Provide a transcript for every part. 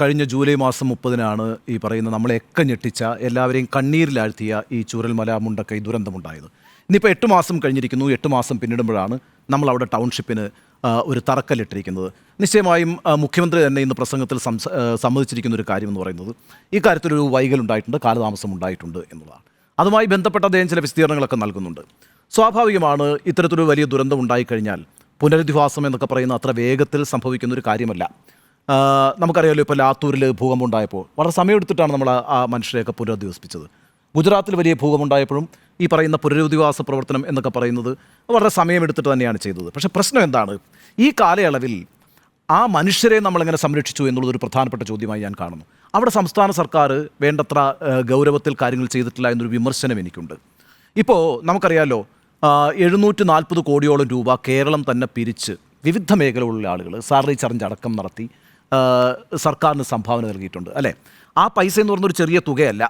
കഴിഞ്ഞ ജൂലൈ മാസം 30-നാണ് ഈ പറയുന്ന നമ്മളെയൊക്കെ ഞെട്ടിച്ച എല്ലാവരെയും കണ്ണീരിലാഴ്ത്തിയ ഈ ചൂരൽമല മുണ്ടക്കൈ ദുരന്തമുണ്ടായത്. ഇന്നിപ്പോൾ 8 മാസം കഴിഞ്ഞിരിക്കുന്നു. 8 മാസം പിന്നിടുമ്പോഴാണ് നമ്മളവിടെ ടൗൺഷിപ്പിന് ഒരു തറക്കല്ലിട്ടിരിക്കുന്നത്. നിശ്ചയമായും മുഖ്യമന്ത്രി തന്നെ ഇന്ന് പ്രസംഗത്തിൽ സമ്മതിച്ചിരിക്കുന്ന ഒരു കാര്യം എന്ന് പറയുന്നത് ഈ കാര്യത്തിലൊരു വൈകലുണ്ടായിട്ടുണ്ട്, കാലതാമസം ഉണ്ടായിട്ടുണ്ട് എന്നുള്ളതാണ്. അതുമായി ബന്ധപ്പെട്ട അദ്ദേഹം ചില വിശദീകരണങ്ങളൊക്കെ നൽകുന്നുണ്ട്. സ്വാഭാവികമാണ്, ഇത്തരത്തിലൊരു വലിയ ദുരന്തം ഉണ്ടായിക്കഴിഞ്ഞാൽ പുനരധിവാസം എന്നൊക്കെ പറയുന്ന അത്ര വേഗത്തിൽ സംഭവിക്കുന്നൊരു കാര്യമല്ല. നമുക്കറിയാമല്ലോ, ഇപ്പോൾ ലാത്തൂരിൽ ഭൂകമ്പം ഉണ്ടായപ്പോൾ വളരെ സമയമെടുത്തിട്ടാണ് നമ്മൾ ആ മനുഷ്യരെയൊക്കെ പുനരധിവസിപ്പിച്ചത്. ഗുജറാത്തിൽ വലിയ ഭൂകമ്പം ഉണ്ടായപ്പോഴും ഈ പറയുന്ന പുനരധിവാസ പ്രവർത്തനം എന്നൊക്കെ പറയുന്നത് വളരെ സമയമെടുത്തിട്ട് തന്നെയാണ് ചെയ്തത്. പക്ഷേ പ്രശ്നം എന്താണ്, ഈ കാലയളവിൽ ആ മനുഷ്യരെ നമ്മളെങ്ങനെ സംരക്ഷിച്ചു എന്നുള്ളതൊരു പ്രധാനപ്പെട്ട ചോദ്യമായി ഞാൻ കാണുന്നു. അവിടെ സംസ്ഥാന സർക്കാർ വേണ്ടത്ര ഗൗരവത്തിൽ കാര്യങ്ങൾ ചെയ്തിട്ടില്ല എന്നൊരു വിമർശനം എനിക്കുണ്ട്. ഇപ്പോൾ നമുക്കറിയാമല്ലോ, 740 കോടിയോളം രൂപ കേരളം തന്നെ പിരിച്ച് വിവിധ മേഖലകളിലുള്ള ആളുകൾ സാലറി ചലഞ്ച് അടക്കം നടത്തി സർക്കാരിന് സംഭാവന നൽകിയിട്ടുണ്ട്, അല്ലേ? ആ പൈസ എന്ന് പറഞ്ഞൊരു ചെറിയ തുകയല്ല.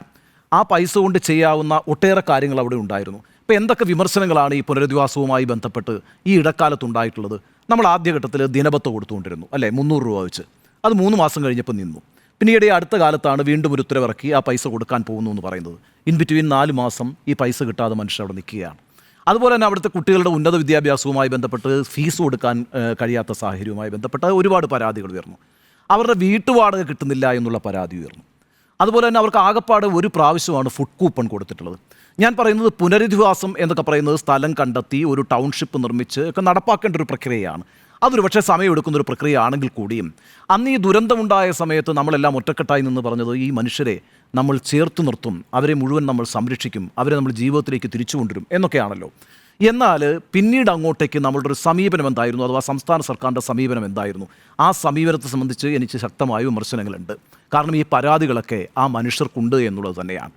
ആ പൈസ കൊണ്ട് ചെയ്യാവുന്ന ഒട്ടേറെ കാര്യങ്ങൾ അവിടെ ഉണ്ടായിരുന്നു. ഇപ്പോൾ എന്തൊക്കെ വിമർശനങ്ങളാണ് ഈ പുനരധിവാസവുമായി ബന്ധപ്പെട്ട് ഈ ഇടക്കാലത്തുണ്ടായിട്ടുള്ളത്? നമ്മൾ ആദ്യഘട്ടത്തിൽ ദിനബത്ത കൊടുത്തുകൊണ്ടിരുന്നു, അല്ലേ? 300 രൂപ വെച്ച്. അത് 3 മാസം കഴിഞ്ഞപ്പോൾ നിന്നു. പിന്നീട് ഈ അടുത്ത കാലത്താണ് വീണ്ടും ഒരു ഉത്തരവിറക്കി ആ പൈസ കൊടുക്കാൻ പോകുന്നു എന്ന് പറയുന്നത്. ഇൻ ബിറ്റ്വീൻ 4 മാസം ഈ പൈസ കിട്ടാതെ മനുഷ്യർ അവിടെ നിൽക്കുകയാണ്. അതുപോലെ തന്നെ അവിടുത്തെ കുട്ടികളുടെ ഉന്നത വിദ്യാഭ്യാസവുമായി ബന്ധപ്പെട്ട് ഫീസ് കൊടുക്കാൻ കഴിയാത്ത സാഹചര്യവുമായി ബന്ധപ്പെട്ട് ഒരുപാട് പരാതികൾ ഉയർന്നു. അവരുടെ വീട്ടുവാടക കിട്ടുന്നില്ല എന്നുള്ള പരാതി ഉയർന്നു. അതുപോലെ തന്നെ അവർക്ക് ആകപ്പാട് ഒരു പ്രാവശ്യമാണ് ഫുഡ് കൂപ്പൺ കൊടുത്തിട്ടുള്ളത്. ഞാൻ പറയുന്നത് പുനരധിവാസം എന്നൊക്കെ പറയുന്നത് സ്ഥലം കണ്ടെത്തി ഒരു ടൗൺഷിപ്പ് നിർമ്മിച്ച് ഒക്കെ നടപ്പാക്കേണ്ട ഒരു പ്രക്രിയയാണ്. അതൊരു പക്ഷേ സമയമെടുക്കുന്നൊരു പ്രക്രിയ ആണെങ്കിൽ കൂടിയും അന്ന് ഈ ദുരന്തമുണ്ടായ സമയത്ത് നമ്മളെല്ലാം ഒറ്റക്കെട്ടായി നിന്ന് പറഞ്ഞത് ഈ മനുഷ്യരെ നമ്മൾ ചേർത്ത് നിർത്തും, അവരെ മുഴുവൻ നമ്മൾ സംരക്ഷിക്കും, അവരെ നമ്മൾ ജീവിതത്തിലേക്ക് തിരിച്ചു കൊണ്ടുവരും എന്നൊക്കെയാണല്ലോ. എന്നാൽ പിന്നീട് അങ്ങോട്ടേക്ക് നമ്മളുടെ ഒരു സമീപനം എന്തായിരുന്നു, അഥവാ സംസ്ഥാന സർക്കാരിൻ്റെ സമീപനം എന്തായിരുന്നു? ആ സമീപനത്തെ സംബന്ധിച്ച് എനിക്ക് ശക്തമായ വിമർശനങ്ങളുണ്ട്. കാരണം ഈ പരാതികളൊക്കെ ആ മനുഷ്യർക്കുണ്ട് എന്നുള്ളത് തന്നെയാണ്.